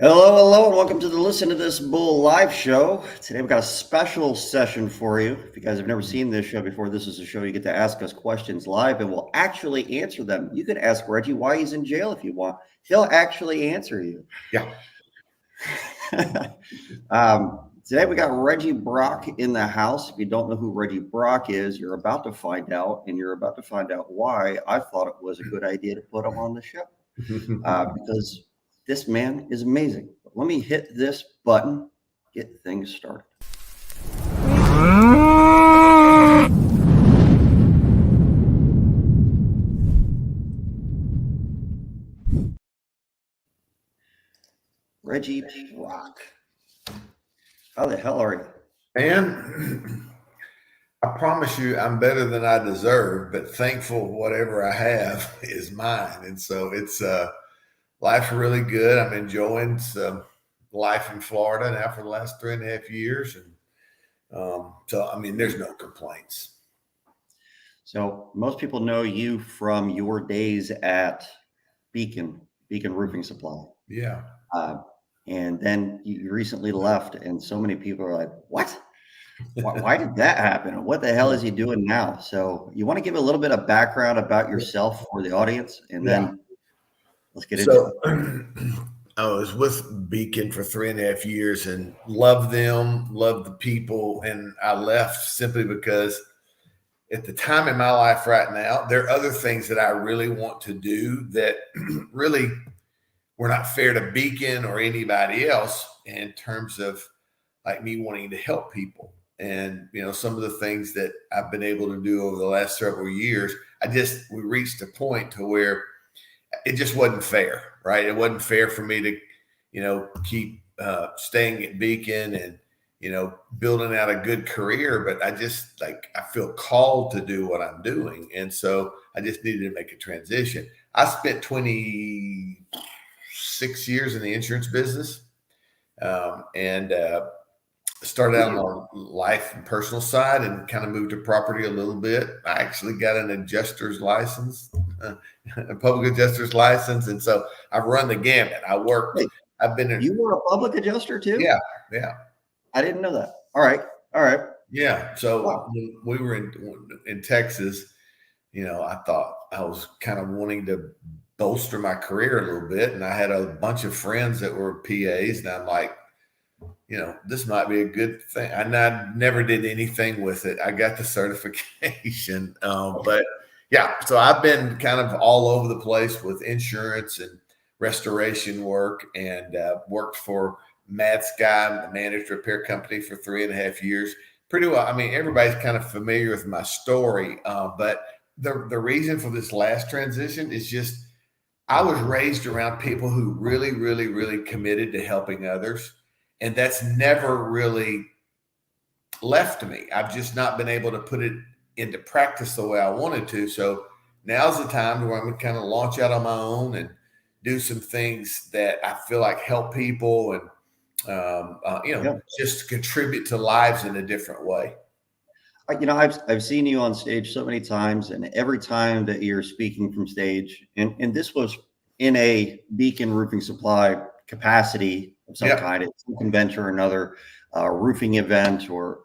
Hello, and welcome to the Listen to This Bull live show. Today we've got a special session for you. If you guys have never seen this show before, this is a show you get to ask us questions live and we'll actually answer them. You can ask Reggie why he's in jail if you want. He'll actually answer you. Yeah. Today we got Reggie Brock in the house. If you don't know who Reggie Brock is, you're about to find out, and you're about to find out why I thought it was a good idea to put him on the show. Because this man is amazing. Let me hit this button, get things started. Reggie Brock. How the hell are you? And I promise you, I'm better than I deserve, but thankful whatever I have is mine. And so it's life's really good. I'm enjoying some life in Florida now for the last 3.5 years. And so, I mean, there's no complaints. So most people know you from your days at Beacon Roofing Supply. Yeah. And then you recently left, and so many people are like, what? Why did that happen? What the hell is he doing now? So you want to give a little bit of background about yourself for the audience, and then let's get into it. I was with Beacon for 3.5 years and loved them, loved the people. And I left simply because at the time in my life right now, there are other things that I really want to do that really were not fair to Beacon or anybody else in terms of like me wanting to help people. And, you know, some of the things that I've been able to do over the last several years, we reached a point to where it just wasn't fair, right? It wasn't fair for me to, you know, keep staying at Beacon and, you know, building out a good career. But I feel called to do what I'm doing. And so I just needed to make a transition. I spent 26 years in the insurance business and started out on the life and personal side and kind of moved to property a little bit. I actually got an adjuster's license, a public adjuster's license. And so I've run the gamut. You were a public adjuster too? Yeah. I didn't know that. All right. Yeah. So when we were in Texas, you know, I thought I was kind of wanting to bolster my career a little bit. And I had a bunch of friends that were PAs, and I'm like, you know, this might be a good thing. And I never did anything with it. I got the certification. But yeah, so I've been kind of all over the place with insurance and restoration work, and worked for Mad Sky, a managed repair company, for 3.5 years. Pretty well. I mean, everybody's kind of familiar with my story. But the reason for this last transition is just I was raised around people who really, really, really committed to helping others. And that's never really left me. I've just not been able to put it into practice the way I wanted to. So now's the time where I'm going to kind of launch out on my own and do some things that I feel like help people and, just contribute to lives in a different way. You know, I've seen you on stage so many times, and every time that you're speaking from stage, and this was in a Beacon Roofing Supply capacity of some kind, it's some convention or another, roofing event, or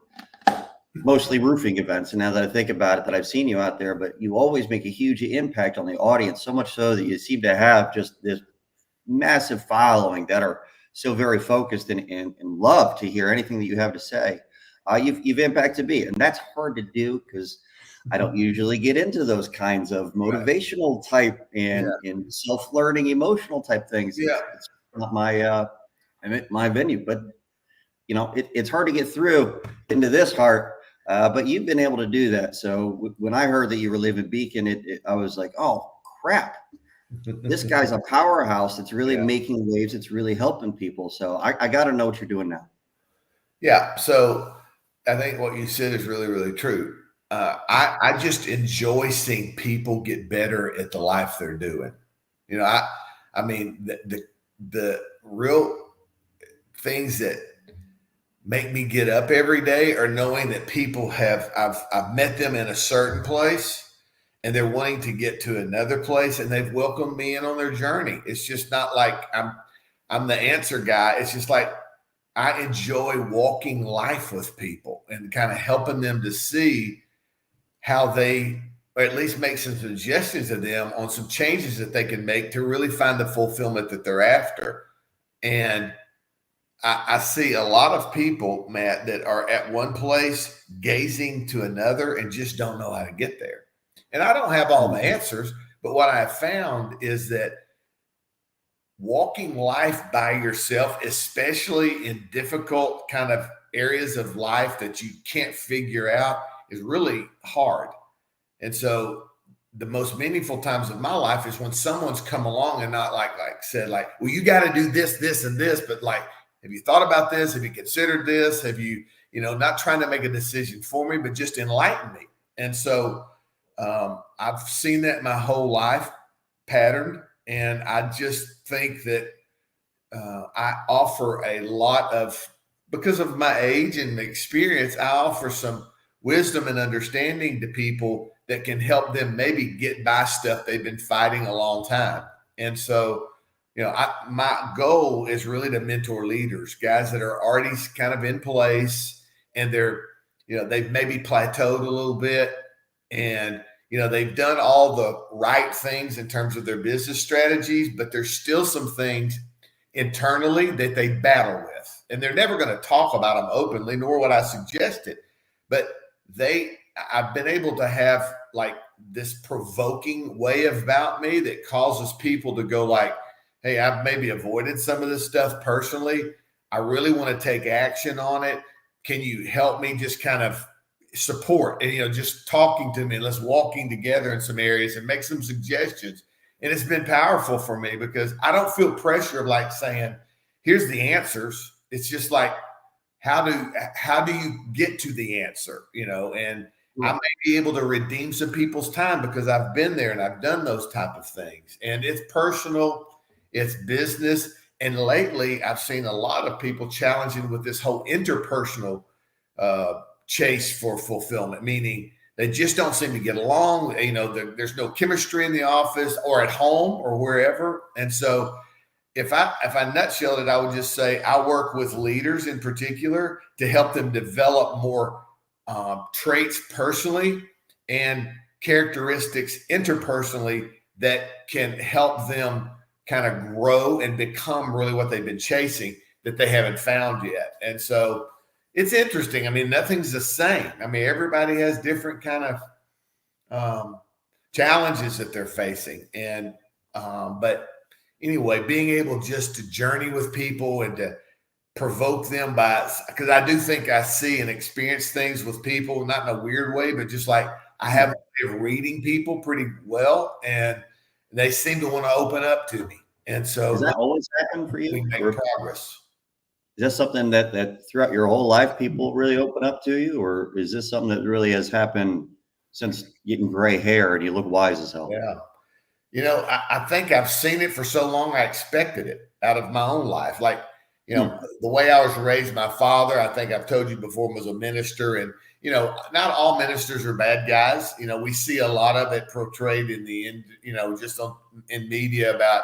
mostly roofing events. And now that I think about it, that I've seen you out there, but you always make a huge impact on the audience, so much so that you seem to have just this massive following that are so very focused and love to hear anything that you have to say. You've impacted me, and that's hard to do because I don't usually get into those kinds of motivational type and self-learning emotional type things. It's not my venue, but you know, it's hard to get through into this heart. But you've been able to do that. So when I heard that you were leaving Beacon, I was like, oh crap, this guy's a powerhouse. It's really making waves. It's really helping people. So I got to know what you're doing now. Yeah. So I think what you said is really, really true. I just enjoy seeing people get better at the life they're doing. You know, I mean, the real things that make me get up every day are knowing that people I've met them in a certain place and they're wanting to get to another place, and they've welcomed me in on their journey. It's just not like I'm the answer guy. It's just like I enjoy walking life with people and kind of helping them to see how they, or at least make some suggestions to them on some changes that they can make to really find the fulfillment that they're after. And I see a lot of people, Matt, that are at one place gazing to another and just don't know how to get there. And I don't have all the answers, but what I have found is that walking life by yourself, especially in difficult kind of areas of life that you can't figure out, is really hard. And so the most meaningful times of my life is when someone's come along and not like said, like, well, you got to do this, this, and this, but like, have you thought about this? Have you considered this? Have you, not trying to make a decision for me, but just enlighten me. And so I've seen that my whole life patterned. And I just think that I offer a lot of, because of my age and experience, I offer some wisdom and understanding to people that can help them maybe get by stuff they've been fighting a long time. And so, my goal is really to mentor leaders, guys that are already kind of in place and they're, they've maybe plateaued a little bit and, they've done all the right things in terms of their business strategies, but there's still some things internally that they battle with. And they're never going to talk about them openly, nor would I suggest it. But I've been able to have like this provoking way about me that causes people to go like, hey, I've maybe avoided some of this stuff personally. I really want to take action on it. Can you help me just kind of support and, just talking to me, let's walking together in some areas and make some suggestions. And it's been powerful for me because I don't feel pressure of like saying, here's the answers. It's just like, how do you get to the answer, and I may be able to redeem some people's time because I've been there and I've done those type of things. And it's personal, it's business. And lately I've seen a lot of people challenging with this whole interpersonal chase for fulfillment, meaning they just don't seem to get along. There's no chemistry in the office or at home or wherever. And so if I nutshelled it, I would just say I work with leaders in particular to help them develop more traits personally and characteristics interpersonally that can help them kind of grow and become really what they've been chasing that they haven't found yet. And so it's interesting. I mean, nothing's the same. I mean, everybody has different kind of challenges that they're facing. And, but anyway, being able just to journey with people and to provoke them because I do think I see and experience things with people, not in a weird way, but just like I have a way of reading people pretty well, and they seem to want to open up to me. And so does that always happen for you? We make progress. Is that something that throughout your whole life people really open up to you, or is this something that really has happened since getting gray hair and you look wise as hell? Yeah. I think I've seen it for so long, I expected it out of my own life. Like, the way I was raised, my father, I think I've told you before, was a minister. And, not all ministers are bad guys. We see a lot of it portrayed in just in media about,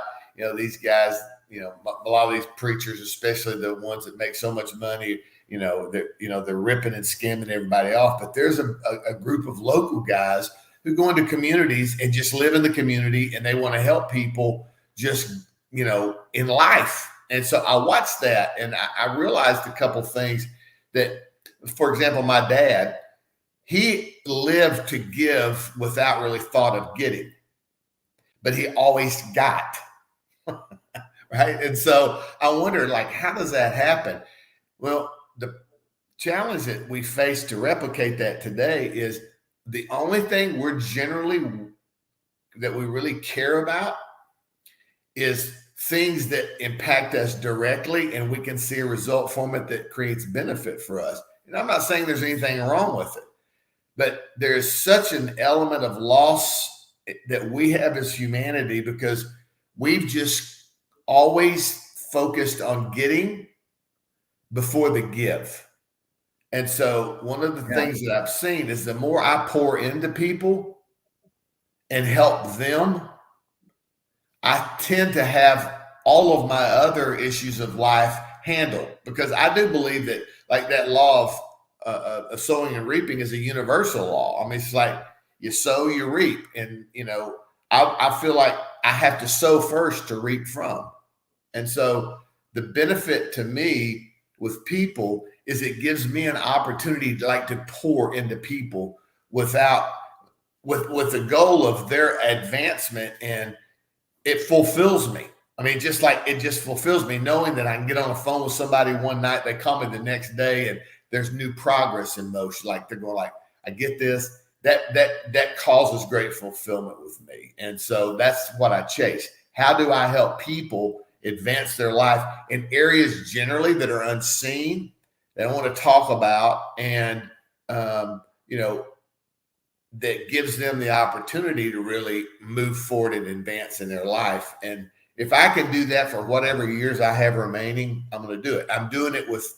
these guys, a lot of these preachers, especially the ones that make so much money, they're ripping and skimming everybody off. But there's a group of local guys who go into communities and just live in the community, and they want to help people just, in life. And so I watched that, and I realized a couple things that, for example, my dad, he lived to give without really thought of getting, but he always got, right? And so I wonder, like, how does that happen? Well, the challenge that we face to replicate that today is the only thing that we really care about is things that impact us directly, and we can see a result from it that creates benefit for us. And I'm not saying there's anything wrong with it, but there is such an element of loss that we have as humanity because we've just always focused on getting before the give. And so one of the things that I've seen is the more I pour into people and help them, I tend to have all of my other issues of life handled, because I do believe that like that law of sowing and reaping is a universal law. I mean, it's like you sow, you reap. And, you know, I feel like I have to sow first to reap from. And so the benefit to me with people is it gives me an opportunity to like to pour into people with the goal of their advancement, and it fulfills me. I mean, just like it just fulfills me knowing that I can get on the phone with somebody one night, they call me the next day, and there's new progress in motion. Like they're going like, I get this. That causes great fulfillment with me. And so that's what I chase. How do I help people advance their life in areas generally that are unseen, that I want to talk about, and you know, that gives them the opportunity to really move forward and advance in their life. And if I can do that for whatever years I have remaining, I'm going to do it. I'm doing it with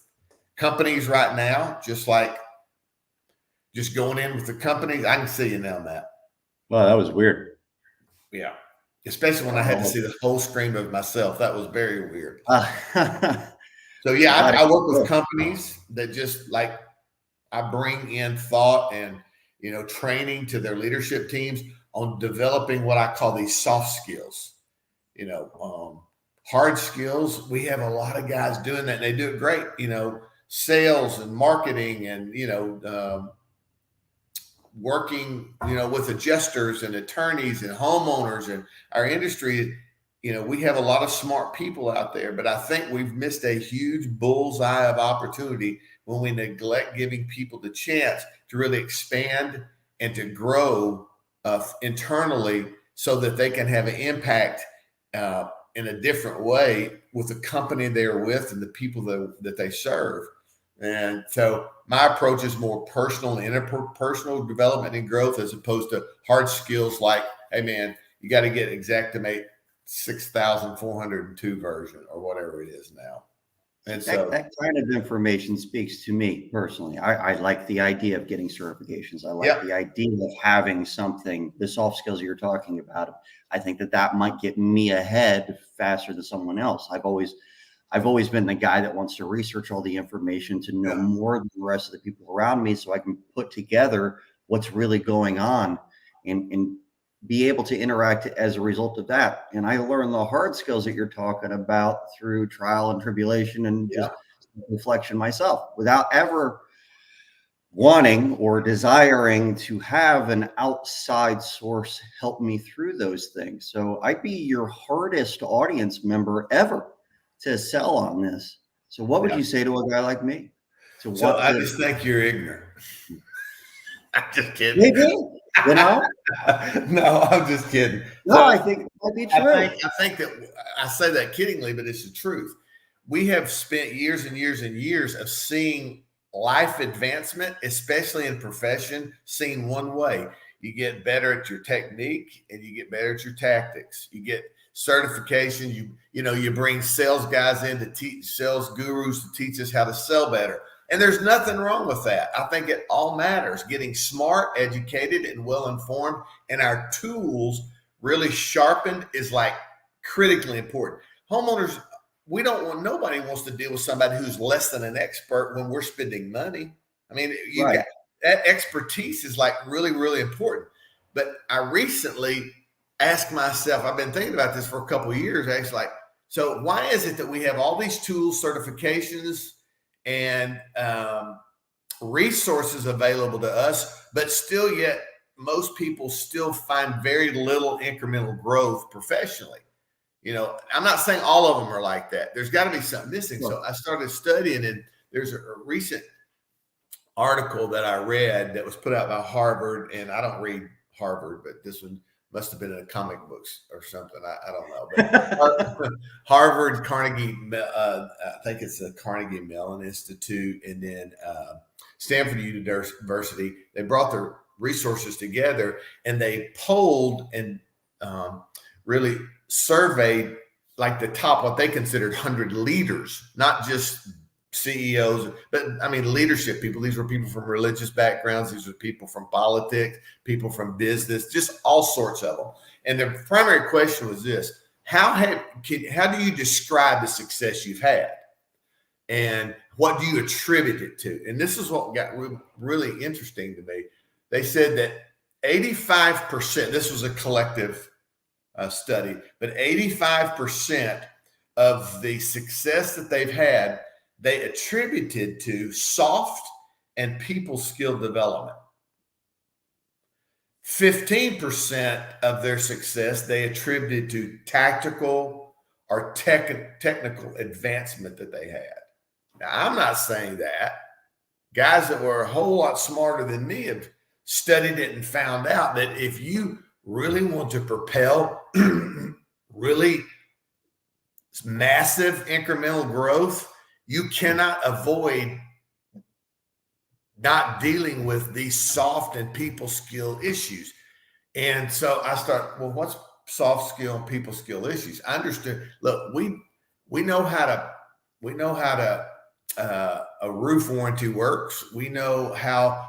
companies right now, just going in with the companies. I can see you now, Matt. Well, that was weird. Yeah. Especially when I had to see the whole screen of myself. That was very weird. So yeah, I work with companies that just like, I bring in thought and, you know, training to their leadership teams on developing what I call these soft skills. You know, hard skills, we have a lot of guys doing that and they do it great. You know, sales and marketing and, you know, working, you know, with adjusters and attorneys and homeowners and our industry. You know, we have a lot of smart people out there, but I think we've missed a huge bullseye of opportunity when we neglect giving people the chance to really expand and to grow internally so that they can have an impact in a different way with the company they're with and the people that they serve. And so my approach is more personal and interpersonal development and growth, as opposed to hard skills like, hey man, you got to get Xactimate 6,402 version or whatever it is now. And so that kind of information speaks to me personally. I like the idea of getting certifications. I like the idea of having something, the soft skills you're talking about. I think that might get me ahead faster than someone else. I've always been the guy that wants to research all the information to know more than the rest of the people around me, so I can put together what's really going on and be able to interact as a result of that. And I learned the hard skills that you're talking about through trial and tribulation and just reflection myself, without ever wanting or desiring to have an outside source help me through those things. So I'd be your hardest audience member ever to sell on this. So what would you say to a guy like me? So I just think you're ignorant. I'm just kidding. Maybe, you know? No, I'm just kidding. No, so I think it might be true. I think that I say that kiddingly, but it's the truth. We have spent years and years and years of seeing life advancement, especially in profession, seen one way. You get better at your technique and you get better at your tactics. You get certification. You bring sales guys in to teach, sales gurus to teach us how to sell better. And there's nothing wrong with that. I think it all matters. Getting smart, educated, and well-informed, and our tools really sharpened is like critically important. Homeowners, nobody wants to deal with somebody who's less than an expert when we're spending money. I mean, that expertise is like really, really important. But I recently asked myself, I've been thinking about this for a couple of years, actually, like, so why is it that we have all these tools, certifications, and resources available to us, but still yet most people still find very little incremental growth professionally? You know, I'm not saying all of them are like that. There's got to be something missing. Sure. So I started studying, and there's a recent article that I read that was put out by Harvard, and I don't read Harvard, but this one must have been in comic books or something. I don't know. But Harvard, Carnegie, I think it's the Carnegie Mellon Institute, and then Stanford University. They brought their resources together, and they polled and really surveyed like the top, what they considered 100 leaders, not just CEOs, but I mean, leadership people. These were people from religious backgrounds. These were people from politics, people from business, just all sorts of them. And the primary question was this: how do you describe the success you've had? And what do you attribute it to? And this is what got really interesting to me. They said that 85%, this was a collective study, but 85% of the success that they've had, they attributed to soft and people skill development. 15% of their success they attributed to tactical or technical advancement that they had. Now, I'm not saying that. Guys that were a whole lot smarter than me have studied it and found out that if you really want to propel really massive incremental growth, you cannot avoid not dealing with these soft and people skill issues. And so I start, well, what's soft skill and people skill issues? I understood. Look, we know how to a roof warranty works. We know how,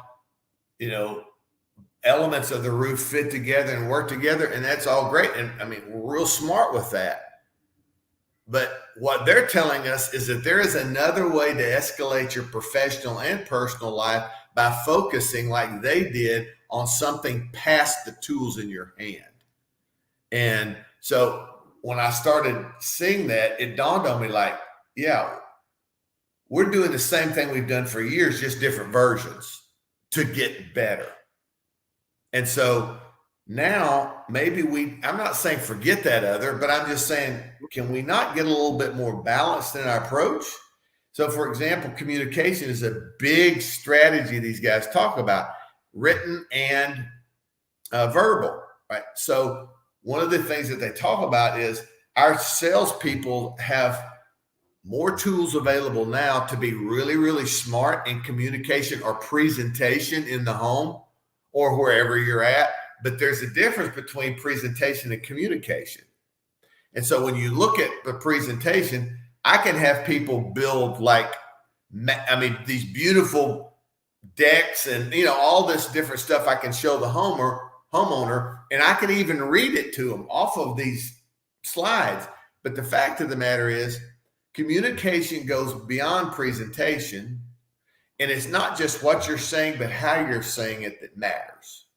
elements of the roof fit together and work together, and that's all great. And I mean, we're real smart with that. But what they're telling us is that there is another way to escalate your professional and personal life by focusing like they did on something past the tools in your hand. And so when I started seeing that, it dawned on me like, yeah, we're doing the same thing we've done for years, just different versions to get better. And so now maybe I'm not saying forget that other, but I'm just saying, can we not get a little bit more balanced in our approach? So for example, communication is a big strategy these guys talk about, written and verbal, right? So one of the things that they talk about is our salespeople have more tools available now to be really, really smart in communication or presentation in the home or wherever you're at. But there's a difference between presentation and communication. And so when you look at the presentation, I can have people build these beautiful decks and, all this different stuff I can show the homeowner, and I can even read it to them off of these slides. But the fact of the matter is, communication goes beyond presentation, and it's not just what you're saying, but how you're saying it that matters.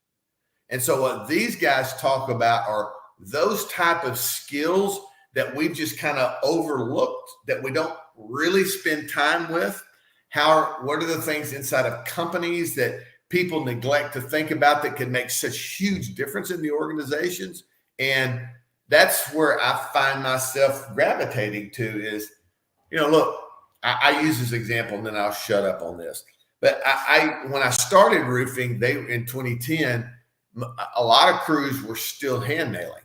And so what these guys talk about are those type of skills that we've just kind of overlooked, that we don't really spend time with. What are the things inside of companies that people neglect to think about that can make such huge difference in the organizations? And that's where I find myself gravitating to is, look, I use this example and then I'll shut up on this. But when I started roofing, in 2010, a lot of crews were still hand nailing.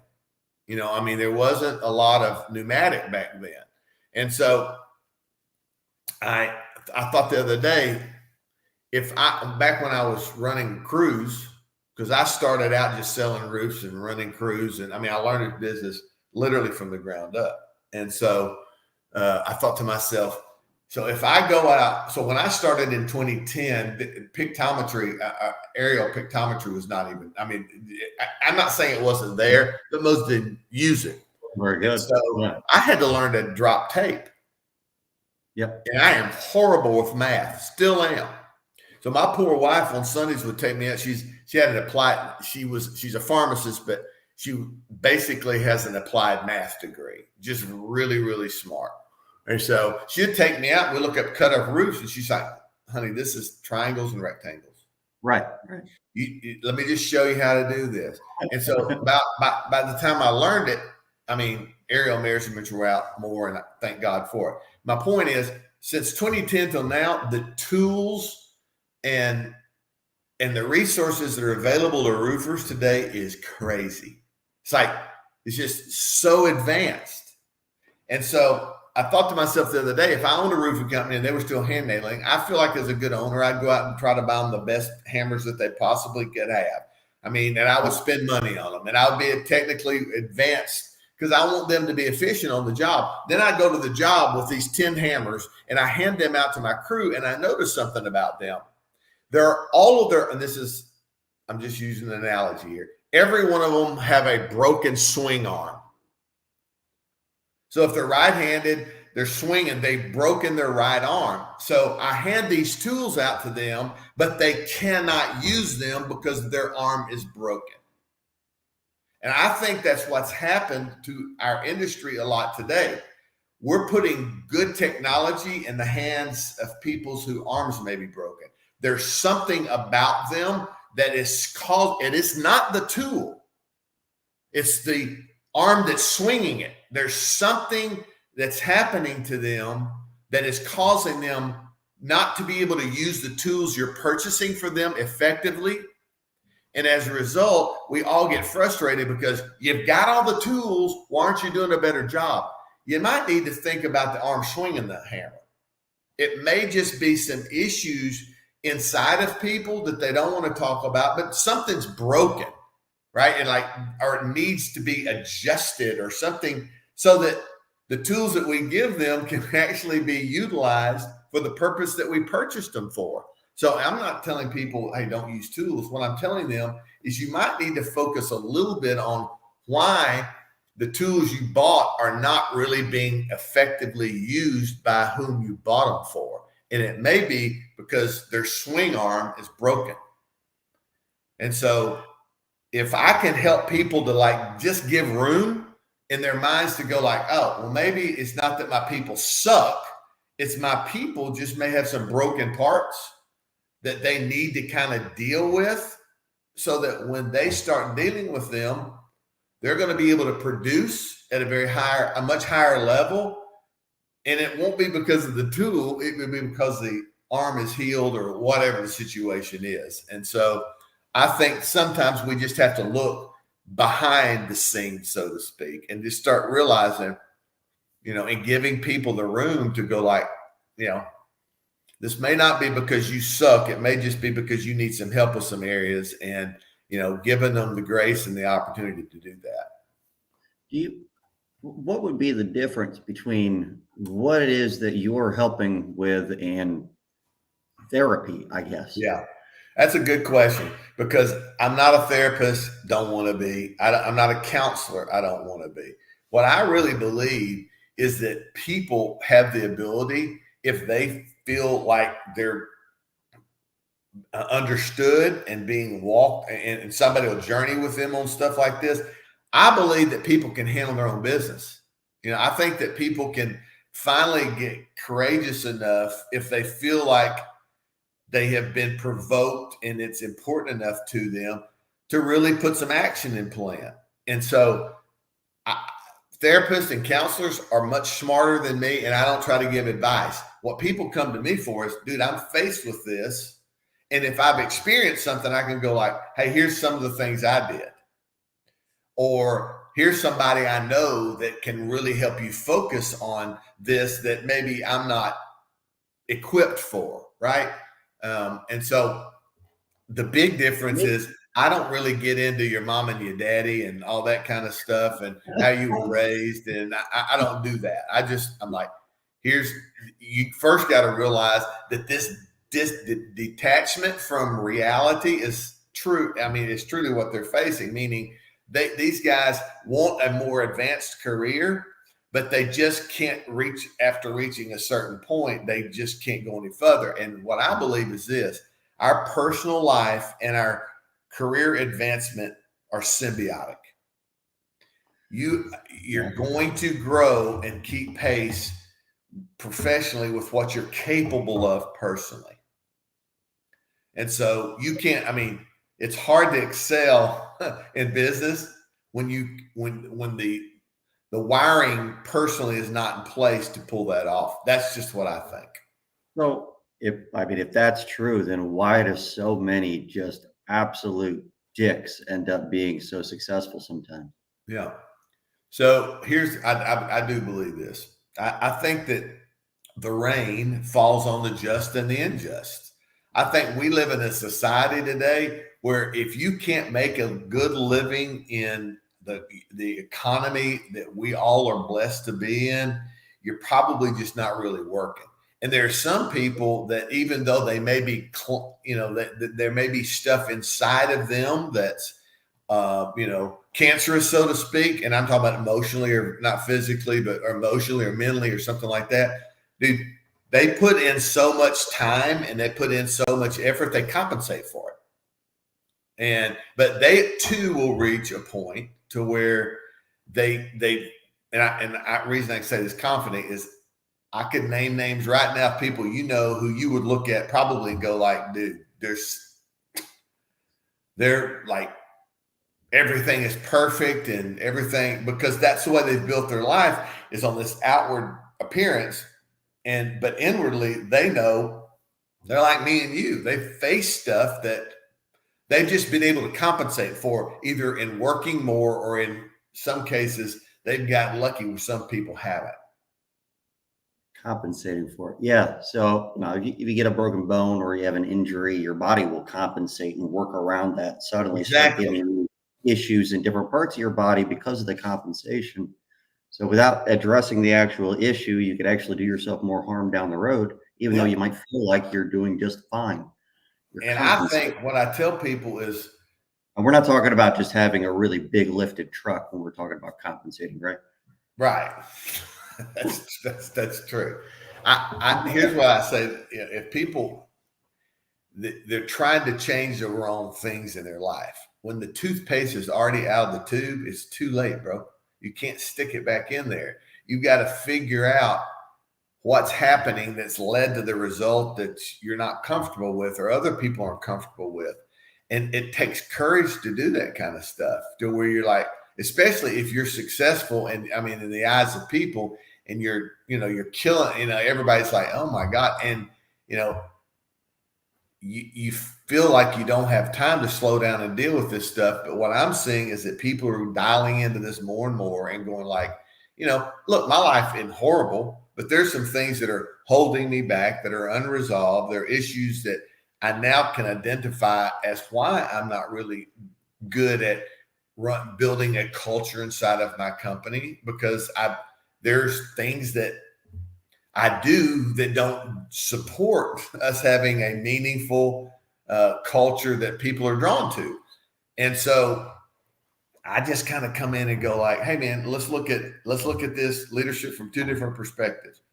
There wasn't a lot of pneumatic back then. And so I thought the other day, back when I was running crews, because I started out just selling roofs and running crews. And I learned the business literally from the ground up. And so I thought to myself, so if I go out, so when I started in 2010, pictometry, aerial pictometry was not even, I'm not saying it wasn't there, but most didn't use it. Very good. And so I had to learn to drop tape. Yep. And I am horrible with math, still am. So my poor wife on Sundays would take me out. She's a pharmacist, but she basically has an applied math degree, just really, really smart. And so she'd take me out. We look up cut off roofs, and she's like, "Honey, this is triangles and rectangles. Right. Let me just show you how to do this." And so by the time I learned it, aerial measurements were out more, and I thank God for it. My point is, since 2010 till now, the tools and the resources that are available to roofers today is crazy. It's just so advanced. And so I thought to myself the other day, if I owned a roofing company and they were still hand nailing, I feel like as a good owner, I'd go out and try to buy them the best hammers that they possibly could have. And I would spend money on them, and I would be technically advanced because I want them to be efficient on the job. Then I go to the job with these 10 hammers and I hand them out to my crew, and I notice something about them. I'm just using an analogy here. Every one of them have a broken swing arm. So if they're right-handed, they're swinging, they've broken their right arm. So I hand these tools out to them, but they cannot use them because their arm is broken. And I think that's what's happened to our industry a lot today. We're putting good technology in the hands of people whose arms may be broken. There's something about them that is called, it is not the tool. It's the arm that's swinging it. There's something that's happening to them that is causing them not to be able to use the tools you're purchasing for them effectively. And as a result, we all get frustrated because you've got all the tools. Why aren't you doing a better job? You might need to think about the arm swinging the hammer. It may just be some issues inside of people that they don't want to talk about, but something's broken, right? And or it needs to be adjusted or something so that the tools that we give them can actually be utilized for the purpose that we purchased them for. So I'm not telling people, hey, don't use tools. What I'm telling them is you might need to focus a little bit on why the tools you bought are not really being effectively used by whom you bought them for. And it may be because their swing arm is broken. And so if I can help people to just give room in their minds to go oh, well, maybe it's not that my people suck. It's my people just may have some broken parts that they need to kind of deal with so that when they start dealing with them, they're going to be able to produce at a much higher level. And it won't be because of the tool. It will be because the arm is healed or whatever the situation is. And so I think sometimes we just have to look behind the scenes, so to speak, and just start realizing, and giving people the room to go this may not be because you suck. It may just be because you need some help with some areas and, giving them the grace and the opportunity to do that. What would be the difference between what it is that you're helping with and therapy, I guess? Yeah, that's a good question because I'm not a therapist, don't want to be. I'm not a counselor, I don't want to be. What I really believe is that people have the ability, if they feel like they're understood and being walked and somebody will journey with them on stuff like this. I believe that people can handle their own business. I think that people can finally get courageous enough if they feel like they have been provoked and it's important enough to them to really put some action in plan. And so therapists and counselors are much smarter than me, and I don't try to give advice. What people come to me for is, dude, I'm faced with this. And if I've experienced something, I can go hey, here's some of the things I did. Or here's somebody I know that can really help you focus on this that maybe I'm not equipped for, right? And so the big difference is I don't really get into your mom and your daddy and all that kind of stuff and how you were raised. And I don't do that. I'm you first got to realize that this detachment from reality is true. I mean, it's truly what they're facing, meaning these guys want a more advanced career, but they just can't reach after reaching a certain point. They just can't go any further. And what I believe is this: our personal life and our career advancement are symbiotic. You're going to grow and keep pace professionally with what you're capable of personally. And so it's hard to excel in business when the wiring personally is not in place to pull that off. That's just what I think. So if that's true, then why do so many just absolute dicks end up being so successful sometimes? Yeah. So I do believe this. I think that the rain falls on the just and the unjust. I think we live in a society today where if you can't make a good living in the economy that we all are blessed to be in, you're probably just not really working. And there are some people that even though they may be, that there may be stuff inside of them that's, cancerous, so to speak, and I'm talking about emotionally or not physically, but or emotionally or mentally or something like that, dude, they put in so much time and they put in so much effort, they compensate for it. But they too will reach a point to where reason I can say this confident is I could name names right now, people who you would look at probably and go like, dude, they're like, everything is perfect and everything, because that's the way they've built their life, is on this outward appearance. But inwardly, they know they're like me and you. They face stuff that they've just been able to compensate for, either in working more or in some cases, they've gotten lucky where some people haven't. Compensating for it. Yeah. So, if you get a broken bone or you have an injury, your body will compensate and work around that. Suddenly start giving you issues in different parts of your body because of the compensation. So without addressing the actual issue, you could actually do yourself more harm down the road, even though you might feel like you're doing just fine. And I think what I tell people is, and we're not talking about just having a really big lifted truck when we're talking about compensating, right? Right. That's true. Here's what I say: if people they're trying to change the wrong things in their life, when the toothpaste is already out of the tube, it's too late, bro. You can't stick it back in there. You got to figure out what's happening that's led to the result that you're not comfortable with or other people aren't comfortable with. And it takes courage to do that kind of stuff, to where you're like, especially if you're successful and in the eyes of people, and you're killing, everybody's like, oh my God. And, you feel like you don't have time to slow down and deal with this stuff. But what I'm seeing is that people are dialing into this more and more and going like, look, my life isn't horrible, but there's some things that are holding me back, that are unresolved. There are issues that I now can identify as why I'm not really good at building a culture inside of my company, because there's things that I do that don't support us having a meaningful culture that people are drawn to. And so I just kind of come in and go like, hey man, let's look at this leadership from two different perspectives.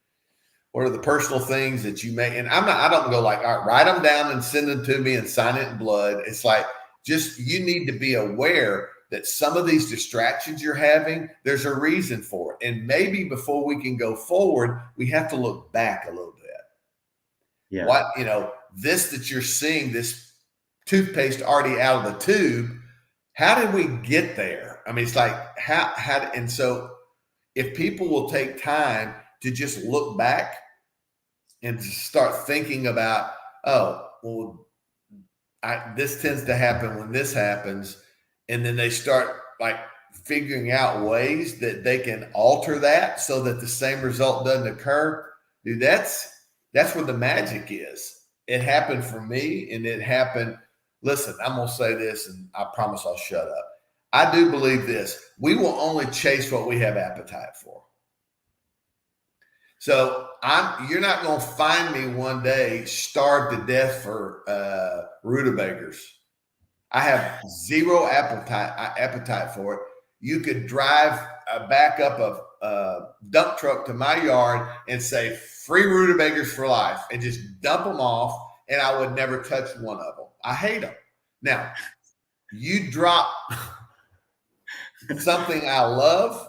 What are the personal things that you may, and I don't go like, all right, write them down and send them to me and sign it in blood. It's like, just, you need to be aware that some of these distractions you're having, there's a reason for it. And maybe before we can go forward, we have to look back a little bit. Yeah. This that you're seeing, this toothpaste already out of the tube, how did we get there? It's like, and so if people will take time to just look back and to start thinking about, oh, well, this tends to happen when this happens. And then they start like figuring out ways that they can alter that so that the same result doesn't occur. Dude, that's where the magic is. It happened for me, and it happened. Listen, I'm going to say this, and I promise I'll shut up. I do believe this. We will only chase what we have appetite for. So you're not going to find me one day starved to death for rutabagas. I have zero appetite for it. You could drive back up a dump truck to my yard and say free rutabagas for life, and just dump them off, and I would never touch one of them. I hate them. Now, you drop something I love,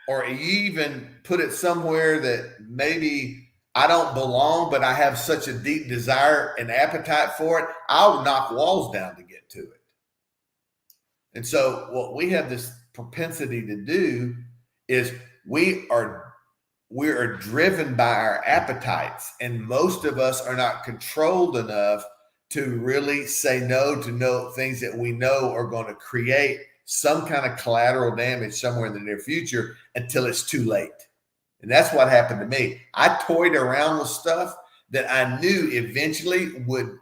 or you even put it somewhere that maybe I don't belong, but I have such a deep desire and appetite for it, I'll knock walls down to get to it. And so what we have this propensity to do is we are driven by our appetites, and most of us are not controlled enough to really say no to things that we know are going to create some kind of collateral damage somewhere in the near future until it's too late. And that's what happened to me. I toyed around with stuff that I knew eventually would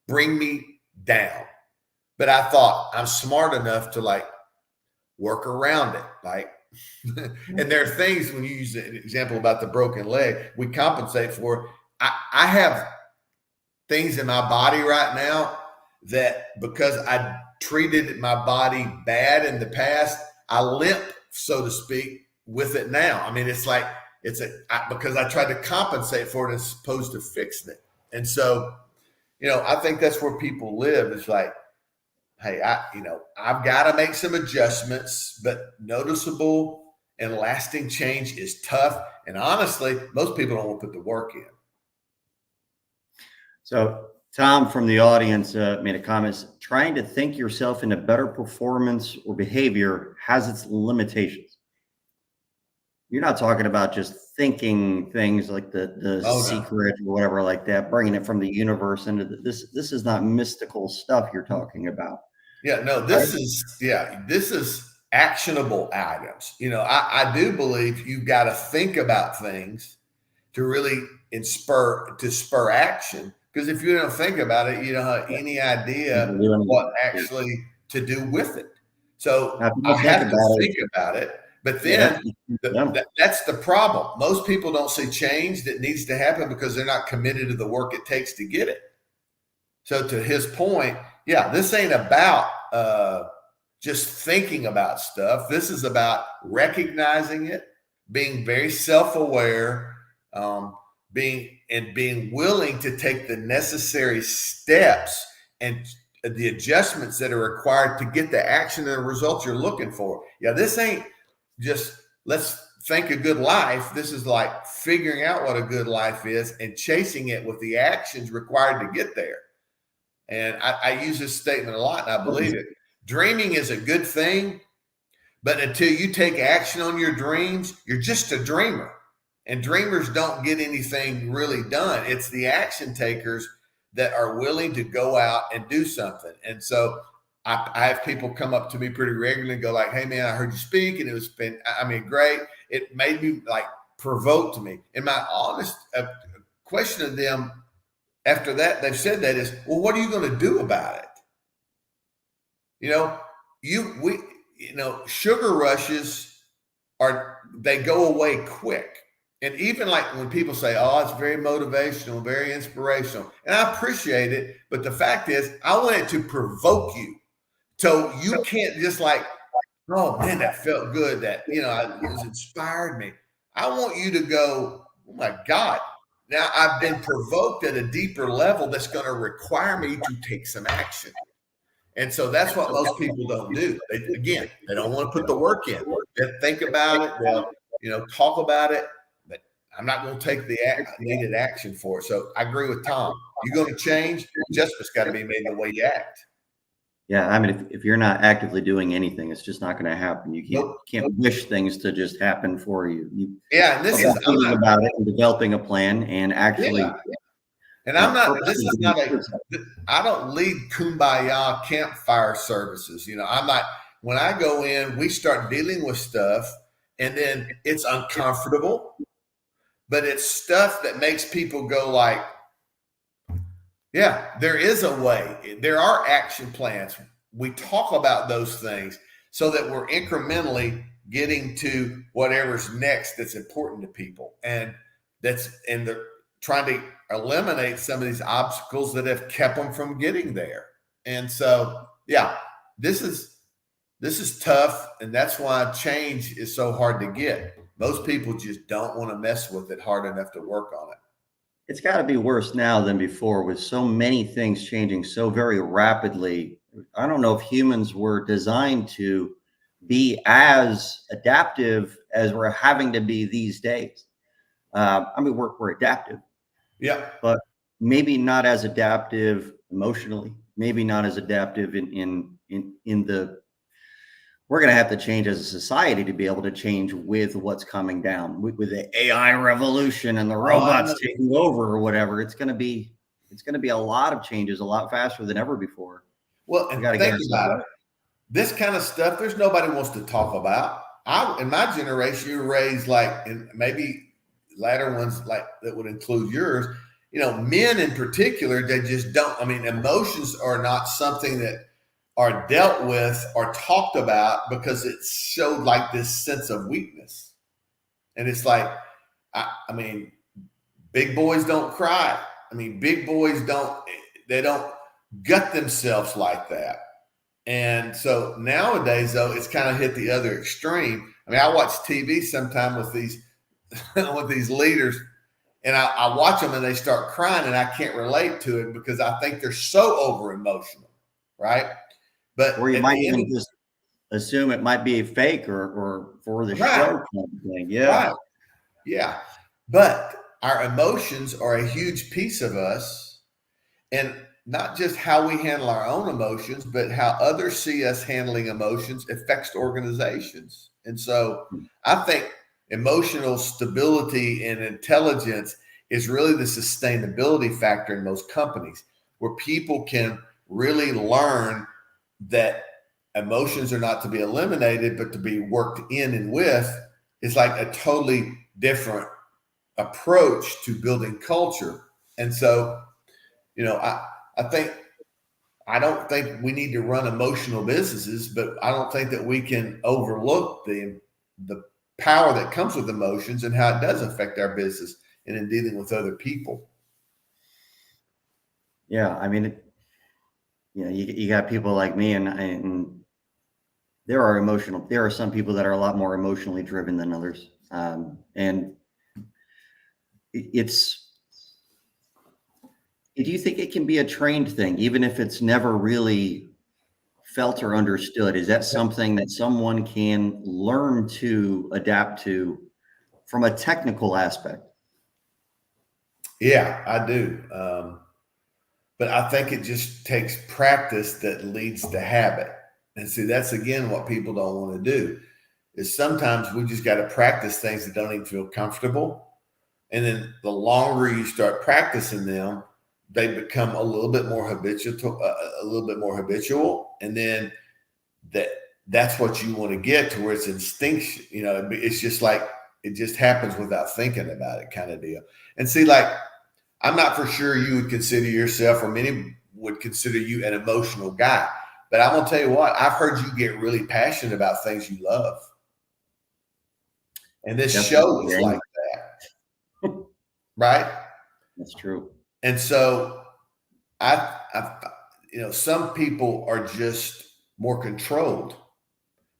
bring me down. But I thought, I'm smart enough to like work around it. Like, and there are things, when you use an example about the broken leg, we compensate for. I have things in my body right now that, because I treated my body bad in the past, I limp, so to speak, with it now. I mean, it's like because I tried to compensate for it as opposed to fixing it. And so, I think that's where people live. It's like, hey, I've got to make some adjustments, but noticeable and lasting change is tough. And honestly, most people don't want to put the work in. So Tom from the audience made a comment, trying to think yourself into better performance or behavior has its limitations. You're not talking about just thinking things like the secret or whatever like that, bringing it from the universe into this. This is not mystical stuff you're talking about. Yeah, no, this is actionable items. I do believe you've got to think about things to really spur action. Because if you don't think about it, you don't have any idea what actually to do with it. So I have to think about it. But then that's the problem. Most people don't see change that needs to happen because they're not committed to the work it takes to get it. So to his point, this ain't about just thinking about stuff. This is about recognizing it, being very self-aware, being willing to take the necessary steps and the adjustments that are required to get the action and the results you're looking for. This ain't just let's think a good life. This is like figuring out what a good life is and chasing it with the actions required to get there. And I use this statement a lot, and I believe it. Dreaming is a good thing, but until you take action on your dreams, you're just a dreamer. And dreamers don't get anything really done. It's the action takers that are willing to go out and do something. And so I have people come up to me pretty regularly and go like, hey man, I heard you speak and it's been, great. It made me provoked me. And my honest question of them after that, they've said that is, well, what are you going to do about it? Sugar rushes they go away quick. And even like when people say, oh, it's very motivational, very inspirational, and I appreciate it. But the fact is, I want it to provoke you. So you can't just like, oh man, that felt good. That, it was inspired me. I want you to go, oh my God, now I've been provoked at a deeper level that's going to require me to take some action. And so that's what most people don't do. They don't want to put the work in. They think about it. They'll, talk about it. But I'm not going to take the needed action for it. So I agree with Tom. You're going to change. Adjustment's got to be made in the way you act. Yeah, if you're not actively doing anything, it's just not going to happen. You can't wish things to just happen for you. And this is thinking about it and developing a plan and actually. And I'm not. This is not I don't lead kumbaya campfire services. I'm not. When I go in, we start dealing with stuff, and then it's uncomfortable, but it's stuff that makes people go like, yeah, there is a way. There are action plans. We talk about those things so that we're incrementally getting to whatever's next that's important to people. And they're trying to eliminate some of these obstacles that have kept them from getting there. And so, this is tough. And that's why change is so hard to get. Most people just don't want to mess with it hard enough to work on it. It's got to be worse now than before with so many things changing so very rapidly. I don't know if humans were designed to be as adaptive as we're having to be these days. We're adaptive. Yeah. But maybe not as adaptive emotionally, maybe not as adaptive in the, we're going to have to change as a society to be able to change with what's coming down with the AI revolution and the robots taking over or whatever. It's going to be a lot of changes, a lot faster than ever before. Well, and think about it. This kind of stuff, there's nobody wants to talk about. In my generation, you were raised and maybe latter ones that would include yours, men in particular, they just don't, emotions are not something that are dealt with or talked about because it showed this sense of weakness. And it's big boys don't cry. Big boys don't gut themselves like that. And so nowadays, though, it's kind of hit the other extreme. I mean, I watch TV sometime with these with these leaders, and I watch them and they start crying, and I can't relate to it because I think they're so over emotional, right? But Or you might even just assume it might be a fake or for the show kind of thing. Yeah. Right. Yeah. But our emotions are a huge piece of us, and not just how we handle our own emotions, but how others see us handling emotions affects organizations. And so I think emotional stability and intelligence is really the sustainability factor in most companies, where people can really learn that emotions are not to be eliminated, but to be worked in and with. Is like a totally different approach to building culture. And so, I don't think we need to run emotional businesses, but I don't think that we can overlook the power that comes with emotions and how it does affect our business and in dealing with other people. Yeah, I mean, you got people like me, and there are some people that are a lot more emotionally driven than others, and do you think it can be a trained thing, even if it's never really felt or understood? Is that something that someone can learn to adapt to from a technical aspect? Yeah, I do. But I think it just takes practice that leads to habit. And see, that's again what people don't want to do, is sometimes we just got to practice things that don't even feel comfortable. And then the longer you start practicing them, they become a little bit more habitual. And then that's what you want to get to, where it's instinct. It's just like, it just happens without thinking about it, kind of deal. And see, like, I'm not for sure you would consider yourself, or many would consider you, an emotional guy. But I'm going to tell you what, I've heard you get really passionate about things you love. And this show is like that. Right? That's true. And so some people are just more controlled,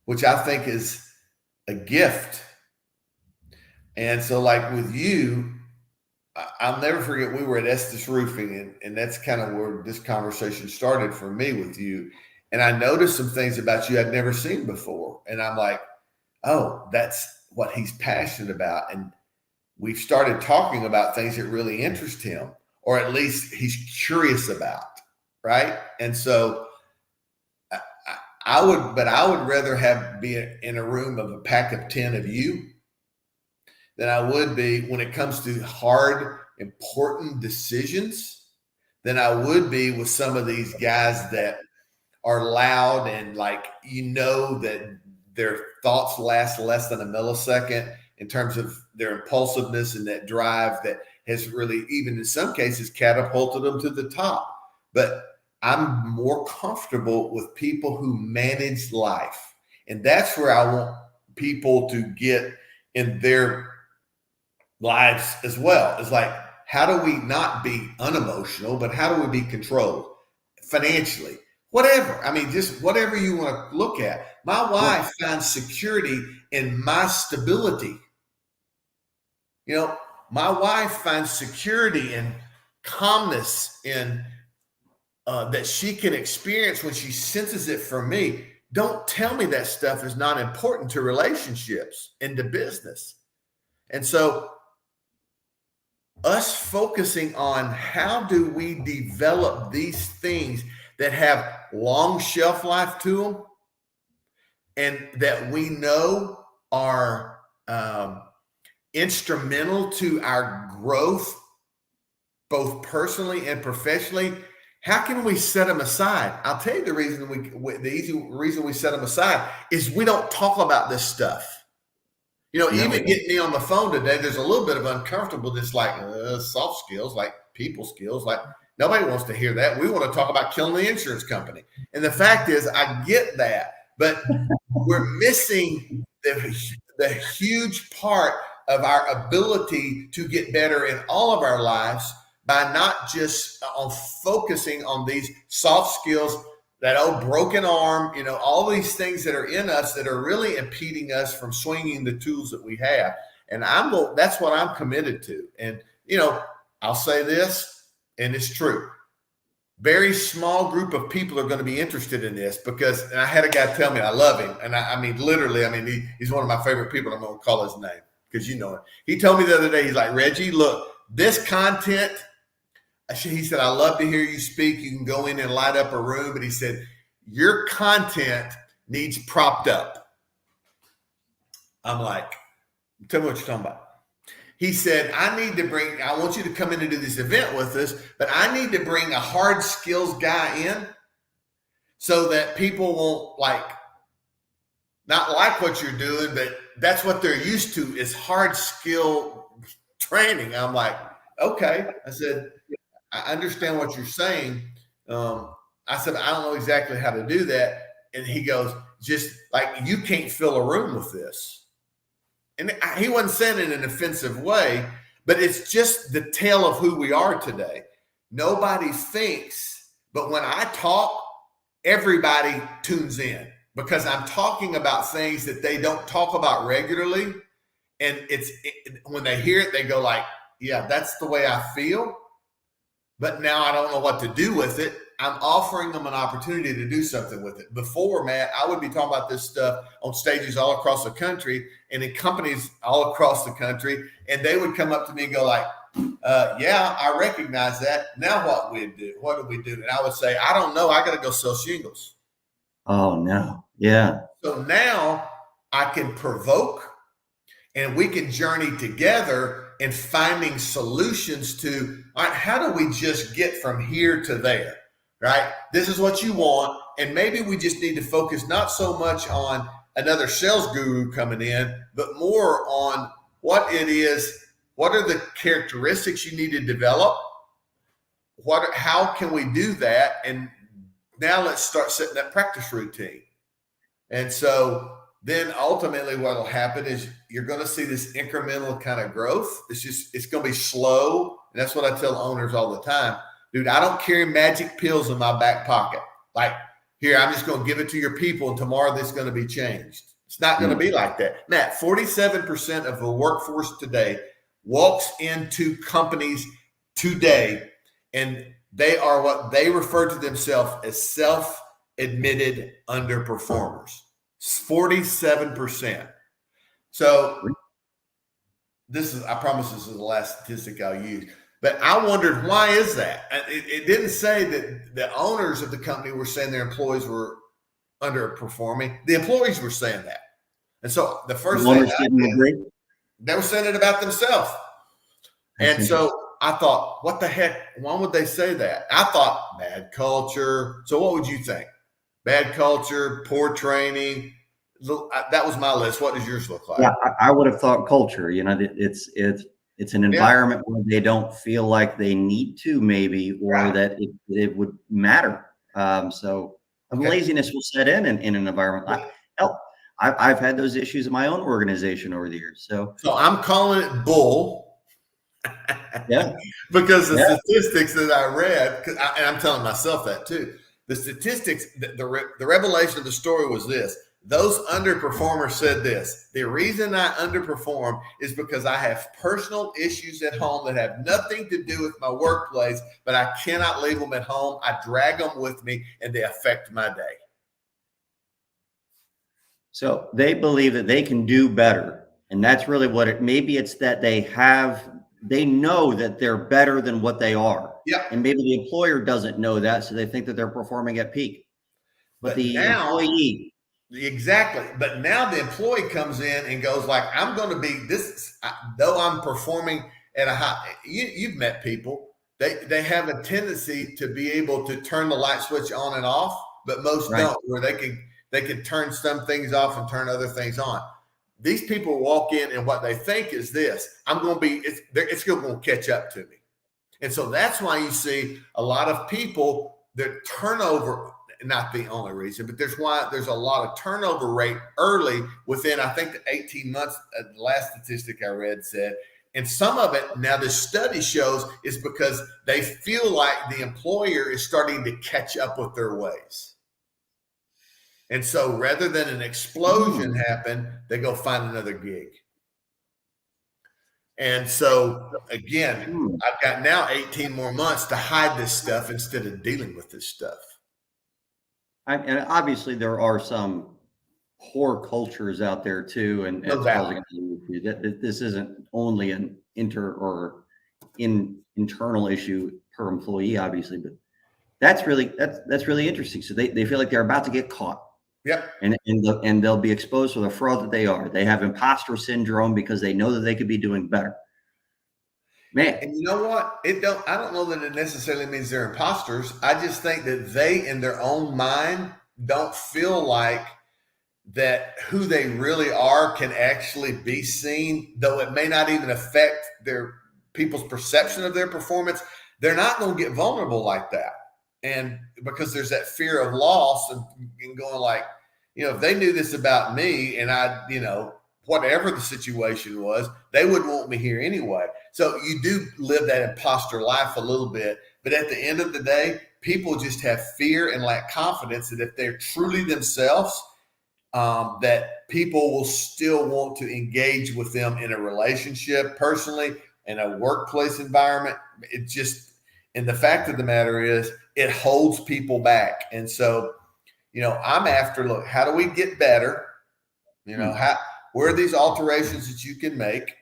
which I think is a gift. And so, like with you, I'll never forget, we were at Estes Roofing, and that's kind of where this conversation started for me with you. And I noticed some things about you I'd never seen before. And I'm like, oh, that's what he's passionate about. And we've started talking about things that really interest him, or at least he's curious about, right? And so I would rather be in a room of a pack of 10 of you than I would be when it comes to hard, important decisions, than I would be with some of these guys that are loud and, like, that their thoughts last less than a millisecond in terms of their impulsiveness and that drive that has really, even in some cases, catapulted them to the top. But I'm more comfortable with people who manage life. And that's where I want people to get in their lives as well. It's like, how do we not be unemotional, but how do we be controlled financially? Whatever. I mean, just whatever you want to look at. My wife finds security in my stability. My wife finds security and calmness in that she can experience when she senses it from me. Don't tell me that stuff is not important to relationships and to business. And so us focusing on how do we develop these things that have long shelf life to them, and that we know are instrumental to our growth, both personally and professionally. How can we set them aside? I'll tell you the easy reason we set them aside is we don't talk about this stuff. Even getting me on the phone today, there's a little bit of uncomfortableness, like soft skills, like people skills. Like, nobody wants to hear that. We want to talk about killing the insurance company. And the fact is, I get that, but we're missing the huge part of our ability to get better in all of our lives by not just on focusing on these soft skills, that old broken arm, all these things that are in us that are really impeding us from swinging the tools that we have. And that's what I'm committed to. And, I'll say this, and it's true. Very small group of people are going to be interested in this and I had a guy tell me, I love him. And I mean, literally, he's one of my favorite people. I'm going to call his name because you know it. He told me the other day, he's like, Reggie, look, this content, he said, I love to hear you speak. You can go in and light up a room. But he said, your content needs propped up. I'm like, tell me what you're talking about. He said, I want you to come in and do this event with us, but I need to bring a hard skills guy in so that people won't not like what you're doing, but that's what they're used to is hard skill training. I'm like, okay. I said, I understand what you're saying. I said, I don't know exactly how to do that. And he goes, just like, you can't fill a room with this. And he wasn't saying it in an offensive way, but it's just the tale of who we are today. Nobody thinks, but when I talk, everybody tunes in because I'm talking about things that they don't talk about regularly. And when they hear it, they go like, yeah, that's the way I feel. But now I don't know what to do with it. I'm offering them an opportunity to do something with it. Before, Matt, I would be talking about this stuff on stages all across the country and in companies all across the country. And they would come up to me and go like, yeah, I recognize that. Now what do we do? And I would say, I don't know. I got to go sell shingles. Oh, no. Yeah. So now I can provoke and we can journey together in finding solutions to, all right, how do we just get from here to there? Right? This is what you want. And maybe we just need to focus not so much on another sales guru coming in, but more on what it is. What are the characteristics you need to develop? How can we do that? And now let's start setting that practice routine. And so then ultimately what will happen is you're going to see this incremental kind of growth. It's going to be slow. And that's what I tell owners all the time. Dude, I don't carry magic pills in my back pocket. Like, here, I'm just going to give it to your people and tomorrow this is going to be changed. It's not going to be like that. Matt, 47% of the workforce today walks into companies today and they are what they refer to themselves as self-admitted underperformers. 47%. So I promise this is the last statistic I'll use. But I wondered, why is that? It didn't say that the owners of the company were saying their employees were underperforming. The employees were saying that. And so the first thing they were saying it about themselves. And so I thought, what the heck? Why would they say that? I thought bad culture. So what would you think? Bad culture, poor training. That was my list. What does yours look like? Yeah, I would have thought culture. It's an environment where they don't feel like they need to, maybe, or that it would matter. So laziness will set in an environment. I've had those issues in my own organization over the years. So I'm calling it bull. Yeah. Because the statistics that I read, and I'm telling myself that too. The statistics, the revelation of the story was this. Those underperformers said this: the reason I underperform is because I have personal issues at home that have nothing to do with my workplace, but I cannot leave them at home. I drag them with me and they affect my day. So they believe that they can do better. And that's really what maybe it's that they know that they're better than what they are. Yeah. And maybe the employer doesn't know that. So they think that they're performing at peak. But the employee. Exactly. But now the employee comes in and goes like, I'm going to be this, though I'm performing at a high, you've met people, they have a tendency to be able to turn the light switch on and off, but most don't, where they can turn some things off and turn other things on. These people walk in and what they think is this: I'm going to be, it's still going to catch up to me. And so that's why you see a lot of people, their turnover, not the only reason, but there's a lot of turnover rate early within, I think, the 18 months, the last statistic I read said. And some of it, now this study shows, is because they feel like the employer is starting to catch up with their ways. And so rather than an explosion happen, they go find another gig. And so again, I've got now 18 more months to hide this stuff instead of dealing with this stuff. And obviously there are some poor cultures out there too, and No as I was going to allude to, that this isn't only an internal issue per employee, obviously, but that's really interesting. So they feel like they're about to get caught. Yep. And they'll be exposed to the fraud that they are. They have imposter syndrome because they know that they could be doing better. Man. And you know what? I don't know that it necessarily means they're imposters. I just think that they, in their own mind, don't feel like that who they really are can actually be seen, though it may not even affect their people's perception of their performance. They're not going to get vulnerable like that. And because there's that fear of loss and going like, if they knew this about me and I, whatever the situation was, they wouldn't want me here anyway. So you do live that imposter life a little bit. But at the end of the day, people just have fear and lack confidence that if they're truly themselves, that people will still want to engage with them in a relationship, personally, in a workplace environment. It just, and the fact of the matter is, it holds people back. And so, I'm after, look, how do we get better? Where are these alterations that you can make?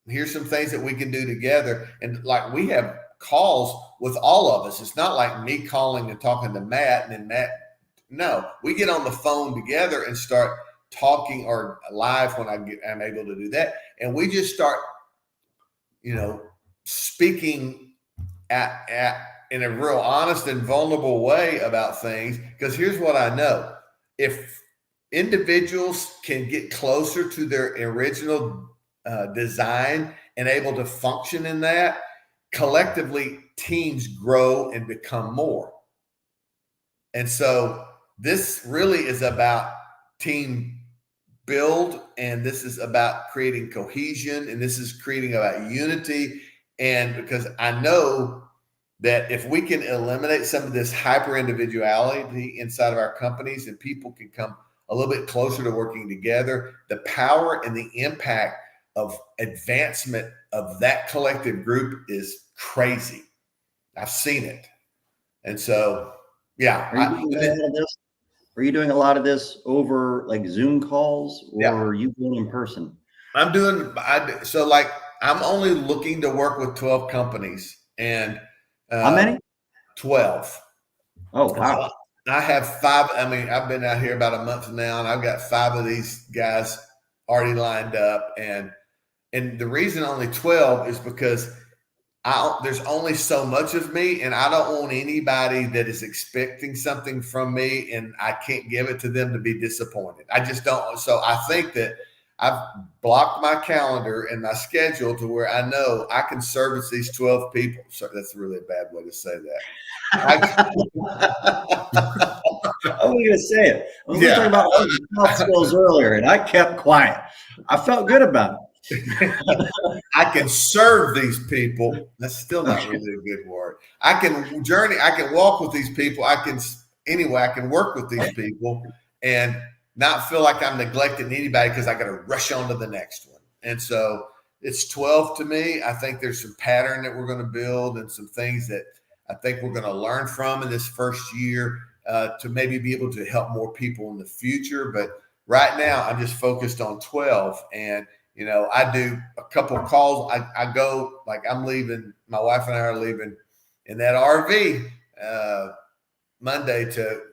Here's some things that we can do together. And like, we have calls with all of us. It's not like me calling and talking to Matt and then Matt. No, we get on the phone together and start talking, or live when I'm able to do that. And we just start, speaking in a real honest and vulnerable way about things. Because here's what I know. If individuals can get closer to their original design and able to function in that, collectively teams grow and become more. And so this really is about team build, and this is about creating cohesion, and this is creating about unity. And because I know that if we can eliminate some of this hyper individuality inside of our companies and people can come a little bit closer to working together, the power and the impact of advancement of that collective group is crazy. I've seen it. And so, yeah. Are you doing a lot of this over like Zoom calls, or are you doing in person? I'm only looking to work with 12 companies. And how many? 12. Oh, wow. I have 5. I mean, I've been out here about a month now, and I've got 5 of these guys already lined up. And the reason only 12 is because there's only so much of me, and I don't want anybody that is expecting something from me and I can't give it to them to be disappointed. I just don't. So I think that I've blocked my calendar and my schedule to where I know I can service these 12 people. So that's really a bad way to say that. I was going to say it. I was talking about soft skills earlier, and I kept quiet. I felt good about it. I can serve these people. That's still not really a good word. I can journey. I can walk with these people. I can work with these people and not feel like I'm neglecting anybody because I got to rush on to the next one. And so it's 12 to me. I think there's some pattern that we're going to build and some things that I think we're going to learn from in this first year to maybe be able to help more people in the future. But right now, I'm just focused on 12. And, I do a couple of calls. I go, like, I'm leaving. My wife and I are leaving in that RV Monday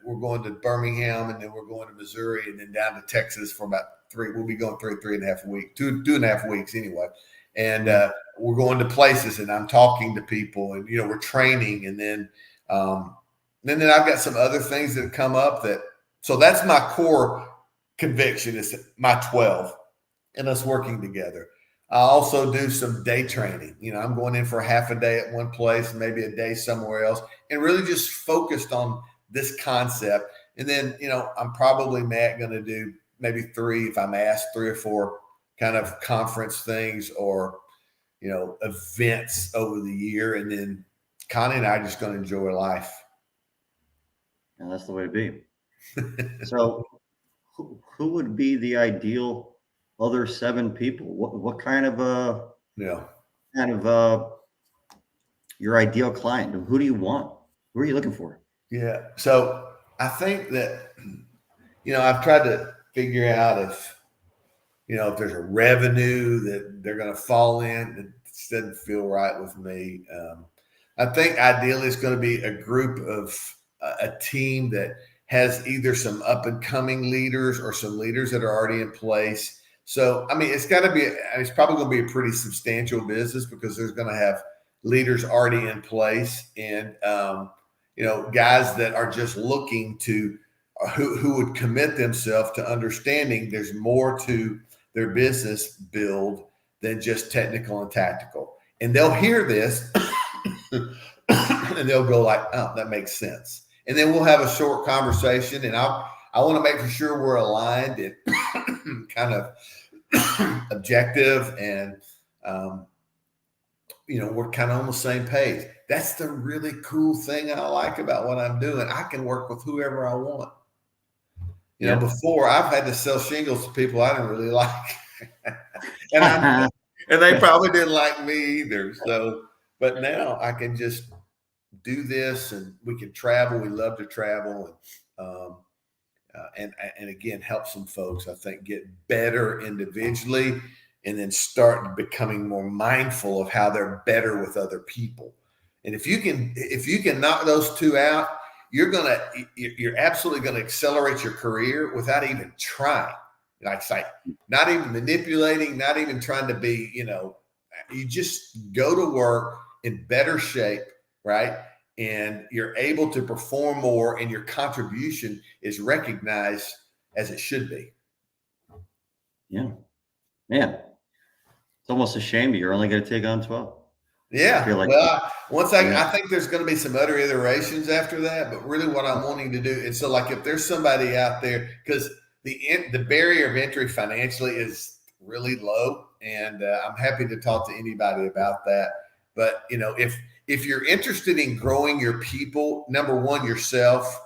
we're going to Birmingham, and then we're going to Missouri, and then down to Texas for about 3. We'll be going 3.5 weeks, 2.5 weeks anyway. And we're going to places, and I'm talking to people, and we're training, and then I've got some other things that have come up so that's my core conviction is my 12 and us working together. I also do some day training. I'm going in for half a day at one place, maybe a day somewhere else, and really just focused on this concept. And then, I'm probably, Matt, going to do maybe 3, if I'm asked, 3 or 4 kind of conference things or, events over the year. And then Connie and I are just going to enjoy life. And that's the way to be. So who would be the ideal other 7 people? What kind of Yeah. your ideal client? Who do you want? Who are you looking for? Yeah. So I think that, I've tried to figure out if there's a revenue that they're going to fall in. It doesn't feel right with me. I think ideally it's going to be a group of a team that has either some up and coming leaders or some leaders that are already in place. So, I mean, it's probably going to be a pretty substantial business because there's going to have leaders already in place and, guys that are just looking to who would commit themselves to understanding there's more to their business build than just technical and tactical. And they'll hear this and they'll go like, oh, that makes sense. And then we'll have a short conversation and I want to make for sure we're aligned and kind of objective and, we're kind of on the same page. That's the really cool thing I like about what I'm doing. I can work with whoever I want. Before I've had to sell shingles to people I didn't really like. and they probably didn't like me either. So, but now I can just do this and we can travel. We love to travel and again, help some folks, I think, get better individually and then start becoming more mindful of how they're better with other people. And if you can knock those two out, you're absolutely going to accelerate your career without even trying. Like say, not even manipulating, not even trying to be, you just go to work in better shape, right? And you're able to perform more and your contribution is recognized as it should be. Yeah. Man, it's almost a shame you're only going to take on 12. Yeah. I think there's going to be some other iterations after that, but really what I'm wanting to do is so like if there's somebody out there, because the barrier of entry financially is really low, and I'm happy to talk to anybody about that. But if you're interested in growing your people, number one, yourself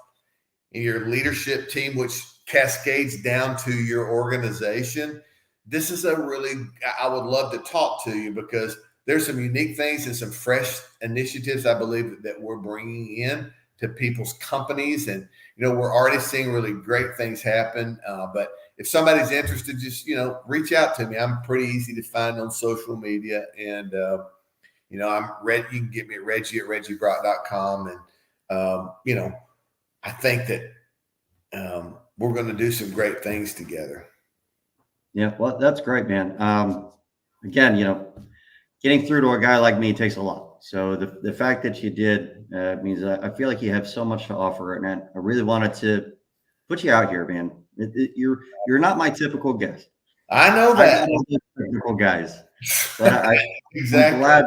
and your leadership team, which cascades down to your organization, this is I would love to talk to you because there's some unique things and some fresh initiatives I believe that we're bringing in to people's companies. And, we're already seeing really great things happen. But if somebody's interested, just, reach out to me. I'm pretty easy to find on social media. And, I'm Reggie. You can get me at Reggie at reggiebrock.com. And, I think that we're going to do some great things together. Yeah, well, that's great, man. Again, getting through to a guy like me takes a lot. So the fact that you did means I feel like you have so much to offer, and I really wanted to put you out here, man. You're not my typical guest. I know that. I'm one of the typical guys, but exactly. I'm glad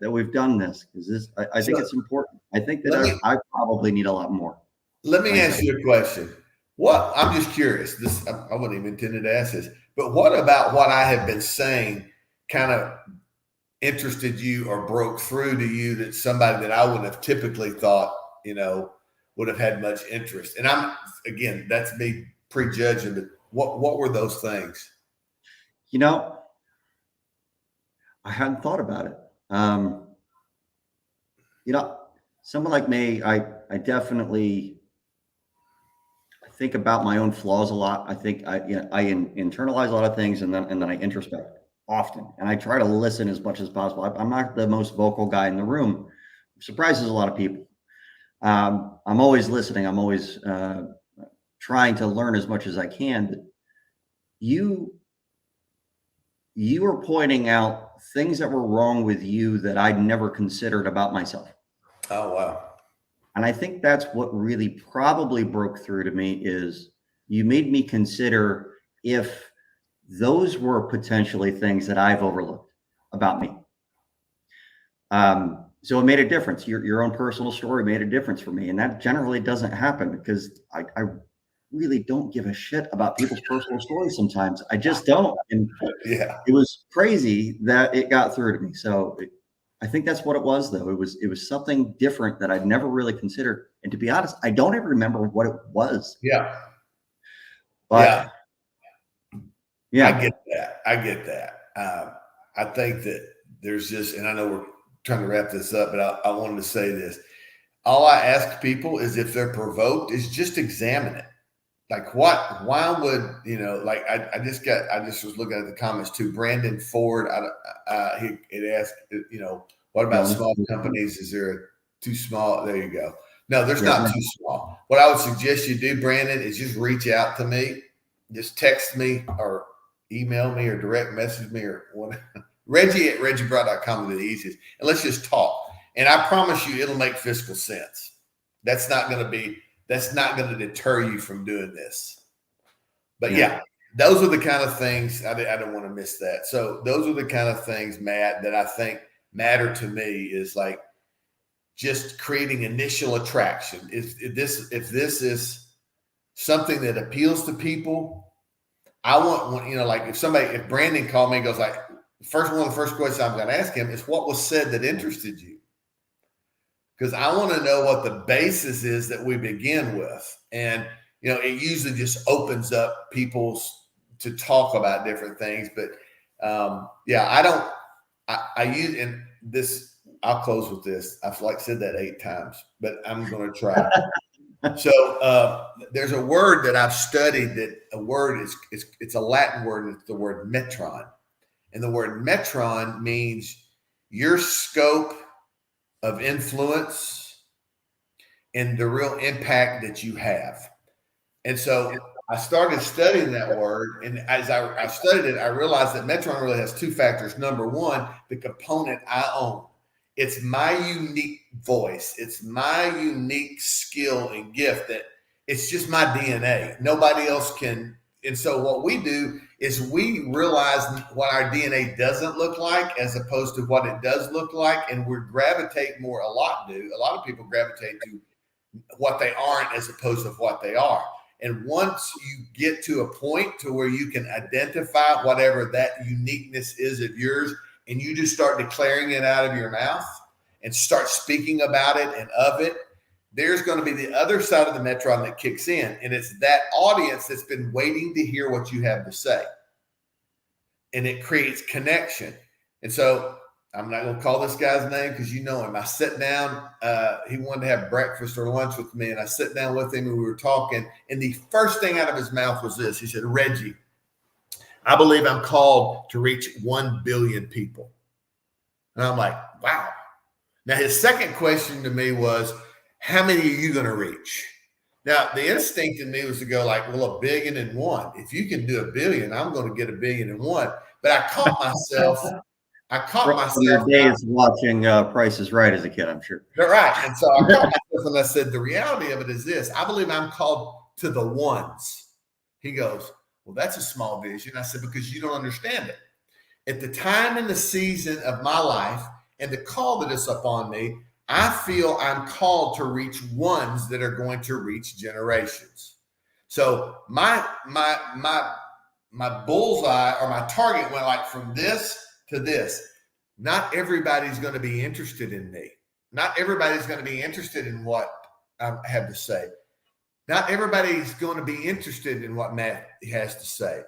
that we've done this because I think it's important. I think that I probably need a lot more. Let me ask you a question. I'm just curious. I wasn't even intended to ask this, but what about what I have been saying kind of interested you or broke through to you that somebody that I wouldn't have typically thought, would have had much interest? And that's me prejudging, but what were those things? I hadn't thought about it. Someone like me, I definitely think about my own flaws a lot. I think I internalize a lot of things and then I introspect often, and I try to listen as much as possible. I'm not the most vocal guy in the room. It surprises a lot of people. I'm always listening. I'm always trying to learn as much as I can. But you were pointing out things that were wrong with you that I'd never considered about myself. Oh, wow. And I think that's what really probably broke through to me is you made me consider if those were potentially things that I've overlooked about me. So it made a difference. Your own personal story made a difference for me. And that generally doesn't happen because I really don't give a shit about people's personal stories sometimes. I just don't. And it was crazy that it got through to me. So I think that's what it was, though. It was something different that I'd never really considered. And to be honest, I don't even remember what it was. Yeah. But yeah, I get that. I get that. I think that there's just, and I know we're trying to wrap this up, but I wanted to say this. All I ask people is if they're provoked, is just examine it. Like why would, like I just was looking at the comments too. Brandon Ford, he asked, what about small companies? Is there too small? There you go. No, there's not too small. What I would suggest you do, Brandon, is just reach out to me. Just text me or email me or direct message me or whatever. Reggie at reggiebroad.com is the easiest. And let's just talk. And I promise you, it'll make fiscal sense. That's not going to deter you from doing this. But yeah, those are the kind of things I don't want to miss that. So those are the kind of things, Matt, that I think matter to me is like just creating initial attraction. If this is something that appeals to people, I want one, like if Brandon called me and goes like, one of the first questions I'm going to ask him is what was said that interested you? Because I want to know what the basis is that we begin with. And, it usually just opens up people's to talk about different things. But I use, and this, I'll close with this. I've said that 8 times, but I'm going to try. So there's a word that I've studied that a word it's a Latin word. And it's the word metron. And the word metron means your scope of influence and the real impact that you have. And so I started studying that word. And as I studied it, I realized that metron really has 2 factors. Number one, the component I own. It's my unique voice. It's my unique skill and gift that it's just my DNA. Nobody else can. And so what we do is we realize what our DNA doesn't look like as opposed to what it does look like. And we gravitate more, a lot of people gravitate to what they aren't as opposed to what they are. And once you get to a point to where you can identify whatever that uniqueness is of yours, and you just start declaring it out of your mouth and start speaking about it and of it, there's going to be the other side of the metron that kicks in. And it's that audience that's been waiting to hear what you have to say. And it creates connection. And so I'm not going to call this guy's name because you know him. I sat down. He wanted to have breakfast or lunch with me. And I sat down with him and we were talking. And the first thing out of his mouth was this. He said, Reggie, I believe I'm called to reach 1 billion people. And I'm like, wow. Now, his second question to me was, how many are you going to reach? Now, the instinct in me was to go like, well, 1 billion and 1. If you can do 1 billion, I'm going to get 1 billion and 1. But I caught myself. Your days watching Price is Right as a kid, I'm sure. Right. And so I caught myself and I said, the reality of it is this. I believe I'm called to the ones. He goes, well, that's a small vision. I said, because you don't understand it. At the time in the season of my life and the call that is upon me, I feel I'm called to reach ones that are going to reach generations. So my bullseye or my target went like from this to this. Not everybody's going to be interested in me. Not everybody's going to be interested in what I have to say. Not everybody's going to be interested in what Matt has to say.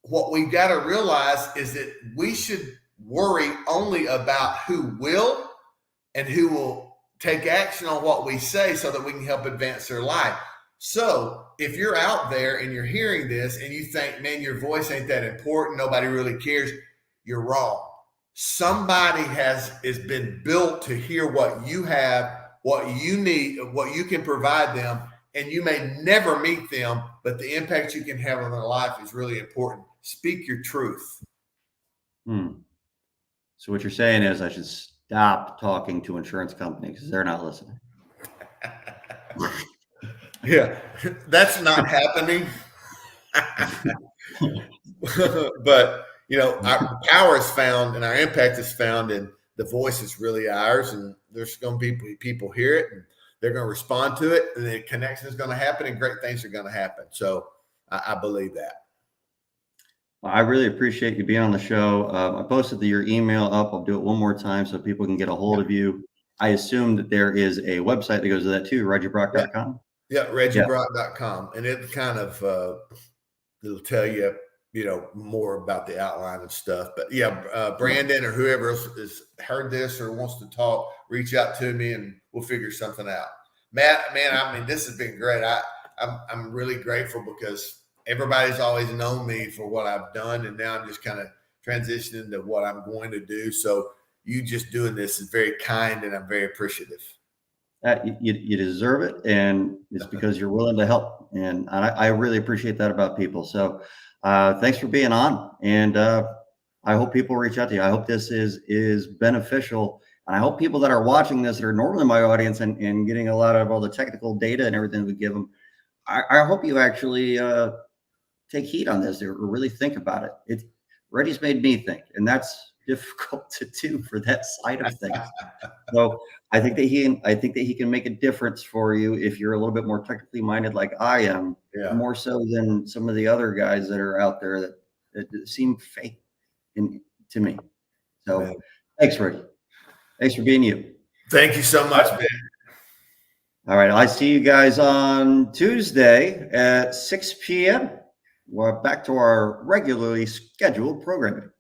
What we've got to realize is that we should worry only about who will and who will take action on what we say so that we can help advance their life. So if you're out there and you're hearing this and you think, man, your voice ain't that important, nobody really cares, you're wrong. Somebody has been built to hear what you have, what you need, what you can provide them, and you may never meet them, but the impact you can have on their life is really important. Speak your truth. So what you're saying is I should stop talking to insurance companies because they're not listening. Yeah, that's not happening. But, our power is found and our impact is found and the voice is really ours. And there's going to be people hear it and they're going to respond to it. And the connection is going to happen and great things are going to happen. So I believe that. Well, I really appreciate you being on the show. I posted your email up. I'll do it one more time so people can get a hold of you. I assume that there is a website that goes to that too, reggiebrock.com. Yeah, reggiebrock.com. And it kind of it'll tell you, more about the outline and stuff. But yeah, Brandon or whoever else has heard this or wants to talk, reach out to me and we'll figure something out. Matt, man, I mean, this has been great. I'm really grateful because everybody's always known me for what I've done, and now I'm just kind of transitioning to what I'm going to do. So you just doing this is very kind, and I'm very appreciative. You deserve it, and it's because you're willing to help, and I really appreciate that about people. So thanks for being on, and I hope people reach out to you. I hope this is beneficial, and I hope people that are watching this that are normally my audience and getting a lot of all the technical data and everything we give them, I hope you actually take heed on this or really think about it. Reggie's made me think, and that's difficult to do for that side of things. So I think that he can make a difference for you if you're a little bit more technically minded, like I am, more so than some of the other guys that are out there that seem fake to me. So thanks, Reggie. Thanks for being you. Thank you so much, man. All right. I see you guys on Tuesday at 6 p.m. We're back to our regularly scheduled programming.